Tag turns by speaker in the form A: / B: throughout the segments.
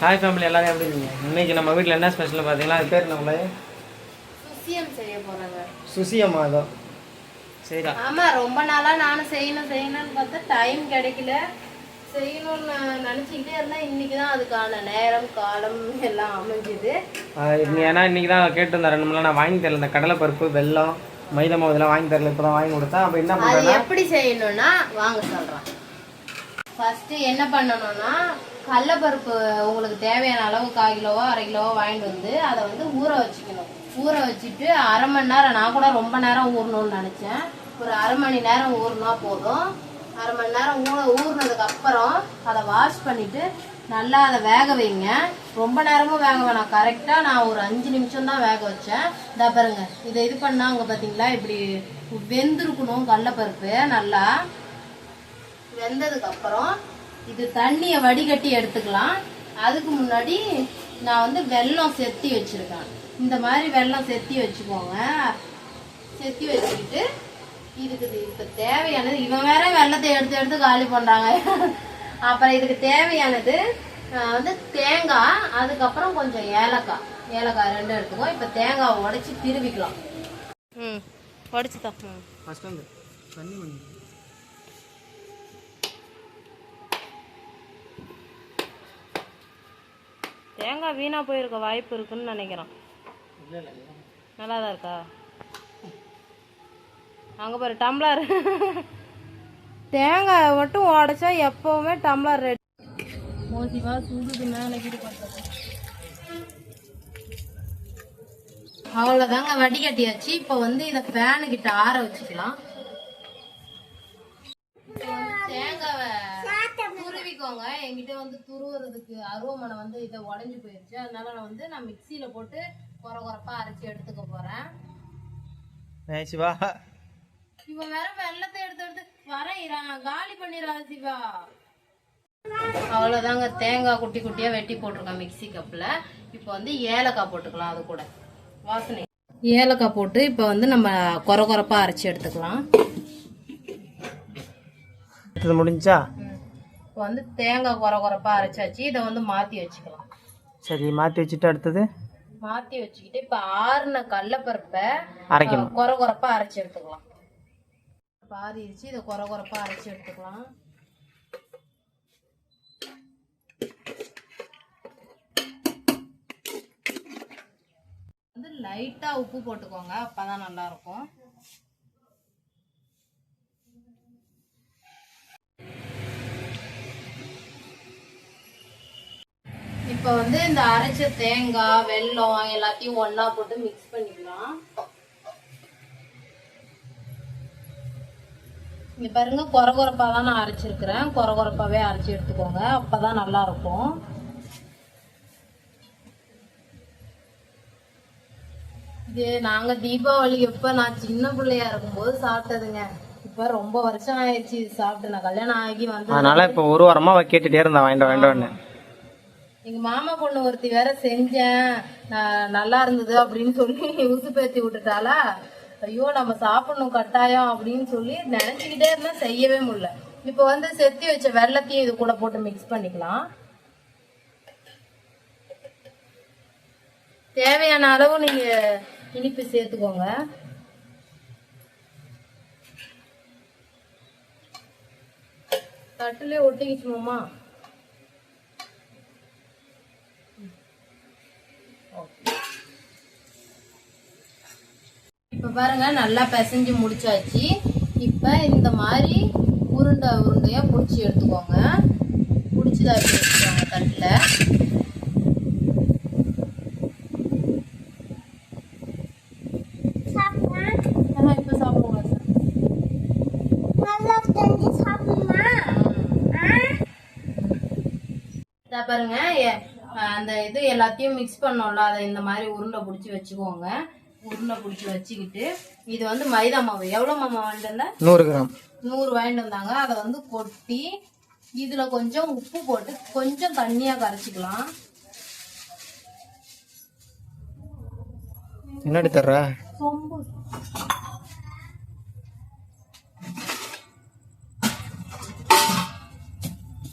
A: Hi family எல்லாரும் எப்படி இருக்கீங்க? இன்னைக்கு நம்ம வீட்டில் என்ன ஸ்பெஷல் பார்த்தீங்கன்னா அது பேர் நம்மளே
B: சுசியம் செய்ய போறாங்க.
A: சுசியம்மா அதோ சரிடா.
B: ஆமாம், ரொம்ப நாளாக நானும் செய்யணும்னு பார்த்தா டைம் கிடைக்கல. செய்யணும்னு நினச்சிக்கிட்டே இருந்தேன். இன்னைக்கு தான் அதுக்கான நேரம் காலம் எல்லாம் அமைஞ்சுது.
A: ஏன்னா இன்னைக்கு தான் கேட்டிருந்தேன் 2 நாள் நான் வாங்கி தரல. இந்த கடலை பருப்பு வெல்லம் மைதா மாவு இதெல்லாம் வாங்கி தரல. இப்போ தான் வாங்கி கொடுத்தேன். அப்போ என்ன
B: அது
A: பண்ணுறேன்
B: எப்படி செய்யணும்னா வாங்க சொல்கிறேன். ஃபஸ்ட்டு என்ன பண்ணணும்னா கடலைப்பருப்பு உங்களுக்கு தேவையான அளவு 1/4 கிலோவோ 1/2 கிலோவோ வாங்கிட்டு வந்து அதை வந்து ஊற வச்சுக்கணும். ஊற வச்சுட்டு 1/2 மணி நேரம், நான் கூட ரொம்ப நேரம் ஊறணும்னு நினச்சேன். ஒரு 1/2 மணி நேரம் ஊறினா போதும். 1/2 மணி நேரம் ஊறினதுக்கு அப்புறம் அதை வாஷ் பண்ணிவிட்டு நல்லா அதை வேக வைங்க. ரொம்ப நேரமும் வேக வேணாம். கரெக்டாக நான் ஒரு 5 நிமிஷம் தான் வேக வச்சேன். இதா பாருங்க, இதை இது பண்ணால் அங்கே பார்த்தீங்களா இப்படி வெந்திருக்கணும். கடலைப்பருப்பு நல்லா வெந்ததுக்கு அப்புறம் இது தண்ணியை வடிகட்டி எடுத்துக்கலாம். அதுக்கு முன்னாடி நான் வந்து வெல்லம் செத்தி வச்சிருக்கேன். இந்த மாதிரி வெல்லம் செத்தி வச்சுக்கோங்க. செத்தி வச்சுக்கிட்டு இதுக்கு இப்போ தேவையானது, இவன் வேற வெள்ளத்தை எடுத்து எடுத்து காலி பண்ணுறாங்க. அப்புறம் இதுக்கு தேவையானது வந்து தேங்காய், அதுக்கப்புறம் கொஞ்சம் ஏலக்காய் 2 எடுத்துக்கோ. இப்போ தேங்காவை உடைச்சி திருவிக்கலாம். உடைச்சி தான்
A: ஃபஸ்ட் வந்து தண்ணி வந்து
B: தேங்காய் வீணா போயிருக்க வாய்ப்பு இருக்குன்னு நினைக்கிறேன். நல்லா தான் இருக்கா? அங்கே பாரு டம்ளர். தேங்காய் மட்டும் உடைச்சா எப்பவுமே டம்ளர் ரெடி. மோசிவா சுடுது மேலே பார்த்தது. அவ்வளோதாங்க, வடிகட்டியாச்சு. இப்போ வந்து இதை ஃபேனுக்கிட்ட ஆற வச்சுக்கலாம். தேங்காவை துருவிக்கோங்க. என்கிட்ட வந்து துருவுறதுக்கு அருவமனை வந்து இதை உடஞ்சி போயிடுச்சு. அதனால நான் மிக்சியில போட்டு குறப்பா அரைச்சி எடுத்துக்க போறேன்.
A: சிவா
B: இவன் வேற வெள்ளத்தை எடுத்து வரையிறான், காலி பண்ணிடுறா சிவா. அவ்வளவுதாங்க, தேங்காய் குட்டி குட்டியா வெட்டி போட்டிருக்கேன் மிக்சி கப்ல. இப்போ வந்து ஏலக்காய் போட்டுக்கலாம். அது கூட வாசனை ஏலக்காய் போட்டு இப்போ வந்து நம்ம குறப்பா அரைச்சி எடுத்துக்கலாம்.
A: முடிஞ்சா
B: இப்போ வந்து தேங்காய் குறப்பா அரைச்சாச்சு. இதை வந்து மாற்றி வச்சுக்கலாம்.
A: சரி, மாற்றி வச்சுட்டு அடுத்தது
B: மாற்றி வச்சுக்கிட்டு இப்போ ஆறுன கடலைப்பருப்பை
A: அரைக்கணும்.
B: குறப்பா அரைச்சி எடுத்துக்கலாம். பாரிச்சு இதை குறப்பா அரைச்சி எடுத்துக்கலாம். வந்து லைட்டா உப்பு போட்டுக்கோங்க, அப்பதான் நல்லா இருக்கும். இப்போ வந்து இந்த அரைச்ச தேங்காய் வெல்லம் எல்லாத்தையும் ஒண்ணா போட்டு மிக்ஸ் பண்ணிக்கலாம். இங்க பாருங்க, குறப்பா தான் நான் அரைச்சிருக்கிறேன். குறப்பாவே அரைச்சி எடுத்துக்கோங்க, அப்பதான் நல்லா இருக்கும். இது நாங்க தீபாவளி எப்ப நான் சின்ன பிள்ளையா இருக்கும்போது சாப்பிட்டதுங்க. இப்ப ரொம்ப வருஷம் ஆயிடுச்சு இது சாப்பிட்டு. நான் கல்யாணம் ஆகி வந்து
A: அதனால இப்ப ஒரு வாரமா கேட்டுட்டே இருந்தா வேண்டாம்.
B: எங்க மாமா பொண்ணு ஒருத்தி வேற செஞ்சேன், நல்லா இருந்தது அப்படின்னு சொல்லி உசு பேத்தி விட்டுட்டாளா. ஐயோ நம்ம சாப்பிடணும் கட்டாயம் அப்படின்னு சொல்லி நினைச்சுக்கிட்டே இருந்தா செய்யவே முடியல. இப்ப வந்து செத்தி வச்ச வெள்ளத்தையும் இது கூட போட்டு மிக்ஸ் பண்ணிக்கலாம். தேவையான அளவு நீங்க இனிப்பு சேர்த்துக்கோங்க. தட்டுலயே ஒட்டிக்கிச்சுமாமா. இப்ப பாருங்க, நல்லா பிசைஞ்சு முடிச்சாச்சு. இப்ப இந்த மாதிரி உருண்டையா புடிச்சு எடுத்துக்கோங்க. புடிச்சுதான் எடுத்து வச்சுக்கோங்க தட்டுல. இப்ப சாப்பிடுவோம். பாருங்க, அந்த இது எல்லாத்தையும் மிக்ஸ் பண்ணோம்ல, அதை இந்த மாதிரி உருண்டை பிடிச்சி வச்சுக்கோங்க. உருண்டை பிடிச்சி வச்சுக்கிட்டு இது வந்து மைதா மாவு. எவ்வளவு மாமா வாங்கிட்டு வந்தா?
A: 100 கிராம்
B: 100 வாங்கிட்டு வந்தாங்க. அதை வந்து கொட்டி இதுல கொஞ்சம் உப்பு போட்டு கொஞ்சம் தண்ணியா கரைச்சிக்கலாம்.
A: என்னடி தர்ற
B: சொம்பு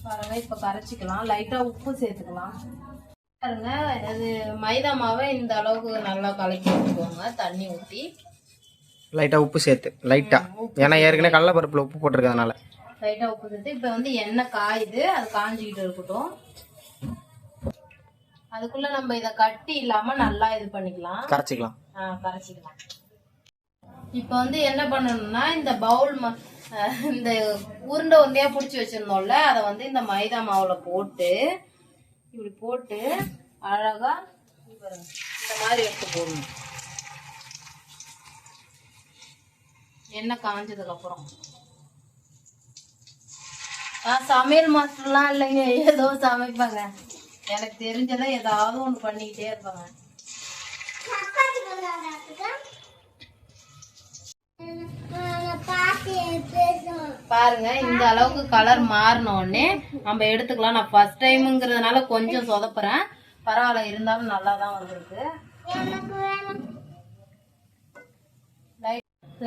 B: பாருங்க. இப்ப கரைச்சிக்கலாம். லைட்டா உப்பு சேர்த்துக்கலாம். பாருங்க, அது மைதா மாவை இந்த அளவுக்கு நல்லா கலக்கி வச்சுக்கோங்க, தண்ணி ஊற்றி.
A: லைட்டாக உப்பு சேர்த்து லைட்டாக, ஏன்னா ஏற்கனவே கடலைப்பருப்பில் உப்பு போட்டிருக்கிறதுனால
B: லைட்டாக உப்பு சேர்த்து. இப்போ வந்து எண்ணெய் காயுது, அது காஞ்சிக்கிட்டு இருக்கட்டும். அதுக்குள்ள நம்ம இதை கட்டி இல்லாம நல்லா இது பண்ணிக்கலாம்,
A: கரைச்சிக்கலாம்.
B: கரைச்சிக்கலாம். இப்போ வந்து என்ன பண்ணணும்னா, இந்த பவுல் இந்த உருண்டை உருண்டையா பிடிச்சி வச்சிருந்தோம்ல, அதை வந்து இந்த மைதா மாவுல போட்டு இப்படி போட்டு அழகா இந்த மாதிரி எடுத்து போடணும். எண்ணெய் காஞ்சதுக்கு அப்புறம். சமையல் மாஸ்டர்லாம் இல்லைங்க, ஏதோ சமைப்பாங்க. எனக்கு தெரிஞ்சதை ஏதாவது ஒண்ணு பண்ணிக்கிட்டே இருப்பாங்க. பாருங்க, இந்த அளவுக்கு கலர் மாறின உடனே நம்ம எடுத்துக்கலாம். நான் ஃபர்ஸ்ட் டைம்ங்கிறதுனால கொஞ்சம் சொதப்புறேன், பரவாயில்ல, இருந்தாலும் நல்லா தான் வந்திருக்கு.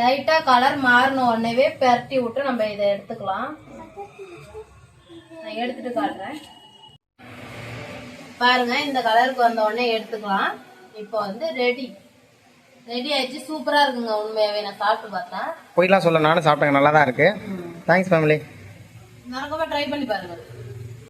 B: லைட்டா கலர் மாறின உடனே பெரட்டி விட்டு நம்ம இதை எடுத்துக்கலாம். நான் எடுத்துட்டு காட்டுறேன். பாருங்க, இந்த கலருக்கு வந்த உடனே எடுத்துக்கலாம். இப்போ வந்து ரெடி ஆயிடுச்சு. சூப்பரா இருக்குங்க, உண்மையாவே. நான் சாப்பிட்டு பார்த்தேன்,
A: போய்லாம் சொல்ல, நானும் சாப்பிட்டேங்க, நல்லா தான் இருக்கு. Thanks family.
B: மறக்காம ட்ரை பண்ணி பாருங்க.